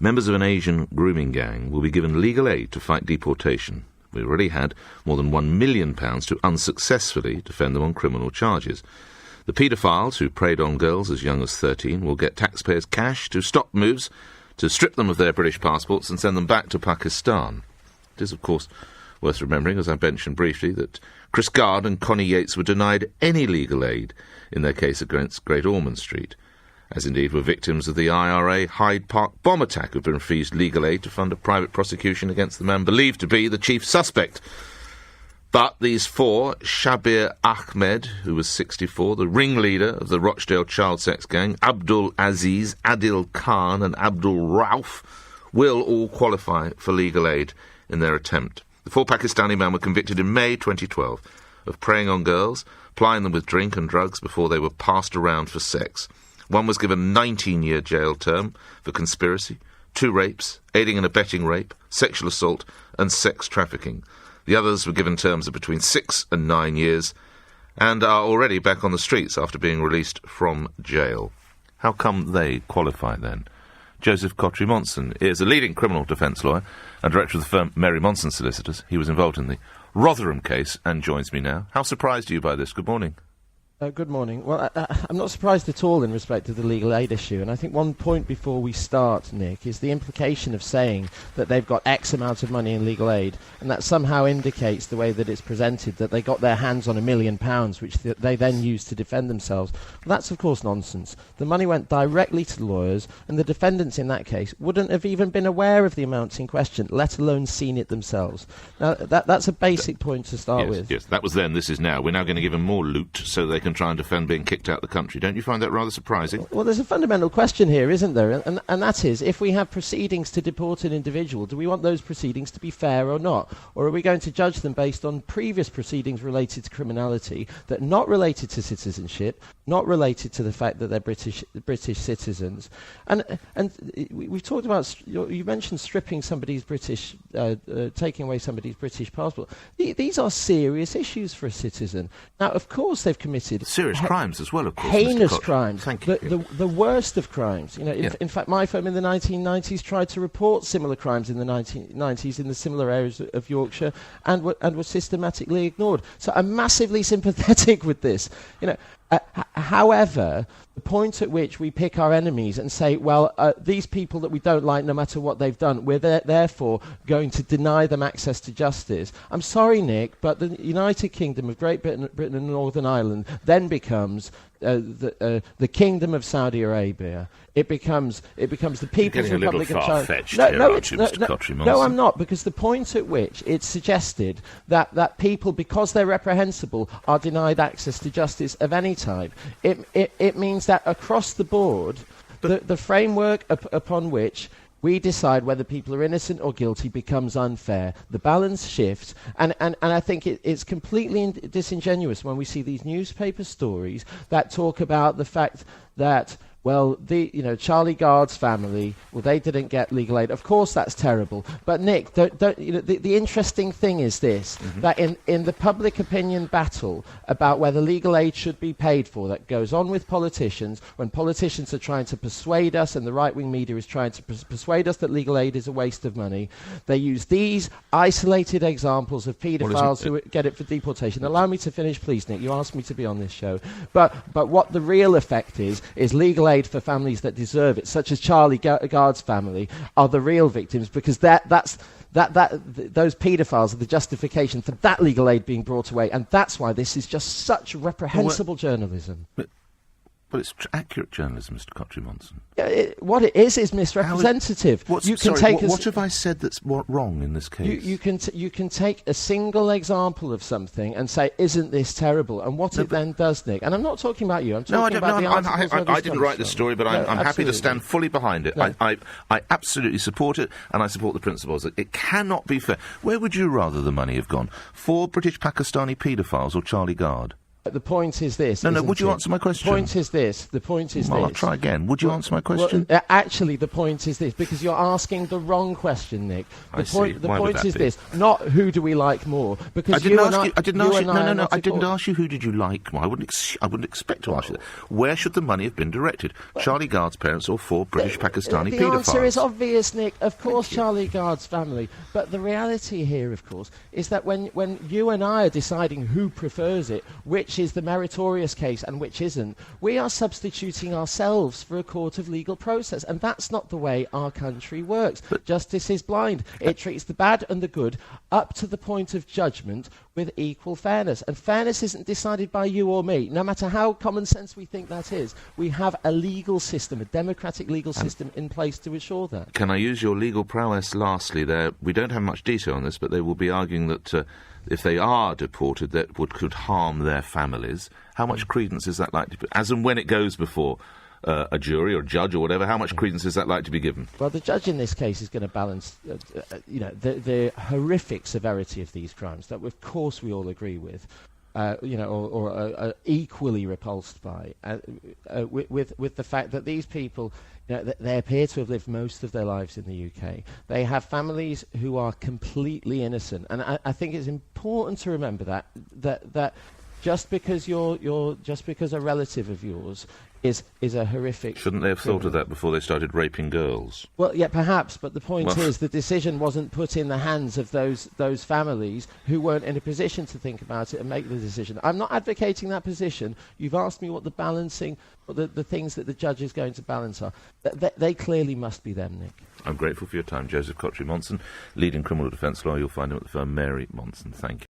Members of an Asian grooming gang will be given legal aid to fight deportation. We already had more than £1 million to unsuccessfully defend them on criminal charges. The paedophiles who preyed on girls as young as 13 will get taxpayers' cash to stop moves, to strip them of their British passports and send them back to Pakistan. It is, of course, worth remembering, as I mentioned briefly, that Chris Gard and Connie Yates were denied any legal aid in their case against Great Ormond Street, as indeed were victims of the IRA Hyde Park bomb attack who've been refused legal aid to fund a private prosecution against the man believed to be the chief suspect. But these four, Shabir Ahmed, who was 64, the ringleader of the Rochdale child sex gang, Abdul Aziz, Adil Khan and Abdul Rauf, will all qualify for legal aid in their attempt. The four Pakistani men were convicted in May 2012 of preying on girls, plying them with drink and drugs before they were passed around for sex. One was given a 19-year jail term for conspiracy, 2 rapes, aiding and abetting rape, sexual assault and sex trafficking. The others were given terms of between 6 and 9 years and are already back on the streets after being released from jail. How come they qualify then? Joseph Kotrie-Monson is a leading criminal defence lawyer and director of the firm Mary Monson Solicitors. He was involved in the Rotherham case and joins me now. How surprised are you by this? Good morning. Good morning. Well, I'm not surprised at all in respect to the legal aid issue, and I think one point before we start, Nick, is the implication of saying that they've got X amount of money in legal aid, and that somehow indicates the way that it's presented, that they got their hands on £1 million, which they then used to defend themselves. Well, that's, of course, nonsense. The money went directly to the lawyers, and the defendants in that case wouldn't have even been aware of the amounts in question, let alone seen it themselves. Now, that's a basic point to start with. Yes, that was then, this is now. We're now going to give them more loot so they can try and defend being kicked out of the country. Don't you find that rather surprising? Well, there's a fundamental question here, isn't there? And that is, if we have proceedings to deport an individual, do we want those proceedings to be fair or not? Or are we going to judge them based on previous proceedings related to criminality that are not related to citizenship, not related to the fact that they're British citizens? And we've talked about, you mentioned stripping somebody's British, taking away somebody's British passport. These are serious issues for a citizen. Now, of course, they've committed serious crimes as well, of course. Heinous crimes. Thank you. The worst of crimes. You know, in fact, my firm in the 1990s tried to report similar crimes in the 1990s in the similar areas of Yorkshire, and were systematically ignored. So I'm massively sympathetic with this. You know. However, the point at which we pick our enemies and say, well, these people that we don't like, no matter what they've done, we're therefore going to deny them access to justice. I'm sorry, Nick, but the United Kingdom of Great Britain and Northern Ireland then becomes the Kingdom of Saudi Arabia. It becomes the People's Republic of China. No, I'm not, because the point at which it's suggested that people, because they're reprehensible, are denied access to justice of any type, it means that across the board, the framework upon which we decide whether people are innocent or guilty becomes unfair. The balance shifts, and I think it's completely disingenuous when we see these newspaper stories that talk about the fact that, well, Charlie Gard's family, well, they didn't get legal aid. Of course, that's terrible. But Nick, the interesting thing is this: that in the public opinion battle about whether legal aid should be paid for, that goes on with politicians, when politicians are trying to persuade us, and the right-wing media is trying to persuade us that legal aid is a waste of money, they use these isolated examples of paedophiles who get it for deportation. Allow me to finish, please, Nick. You asked me to be on this show. But what the real effect is legal aid for families that deserve it, such as Charlie Gard's family, are the real victims, because those paedophiles are the justification for that legal aid being brought away, and that's why this is just such reprehensible journalism. But it's accurate journalism, Mr. Kotrie-Monson. What it is misrepresentative. What have I said that's wrong in this case? You can take a single example of something and say, "Isn't this terrible?" And what it then does, Nick. And I'm not talking about you. I'm talking about the articles. I didn't write this story, but I'm happy to stand fully behind it. No. I absolutely support it, and I support the principles. It cannot be fair. Where would you rather the money have gone? For British Pakistani paedophiles or Charlie Gard? The point is this. No, would you answer my question? The point is this. Well, I'll try again. Would you answer my question? Well, actually, the point is this, because you're asking the wrong question, Nick. The point is this, not who do we like more, because I didn't ask you who did you like more. I wouldn't expect to ask you that. Where should the money have been directed? Charlie Gard's parents or 4 British Pakistani paedophiles? The answer is obvious, Nick. Of course, Charlie Gard's family. But the reality here, of course, is that when you and I are deciding who prefers it, which is the meritorious case and which isn't, we are substituting ourselves for a court of legal process, and that's not the way our country works. But justice is blind. It treats the bad and the good up to the point of judgment with equal fairness, and fairness isn't decided by you or me, no matter how common sense we think that is. We have a legal system, a democratic legal system in place to assure that. Can I use your legal prowess lastly there? We don't have much detail on this, but they will be arguing that if they are deported, that could harm their families. How much credence is that likely to be? As and when it goes before a jury or a judge or whatever, how much credence is that likely to be given? Well, the judge in this case is going to balance, the horrific severity of these crimes that, of course, we all agree with, or are equally repulsed by, with the fact that these people, they appear to have lived most of their lives in the UK. They have families who are completely innocent, and I think it's important to remember that just because a relative of yours is a horrific... Shouldn't they have thought of that before they started raping girls? Well, yeah, perhaps, but the point is the decision wasn't put in the hands of those families who weren't in a position to think about it and make the decision. I'm not advocating that position. You've asked me what the balancing, the things that the judge is going to balance are. They clearly must be them, Nick. I'm grateful for your time. Joseph Kotrie-Monson, leading criminal defence lawyer. You'll find him at the firm Mary Monson. Thank you.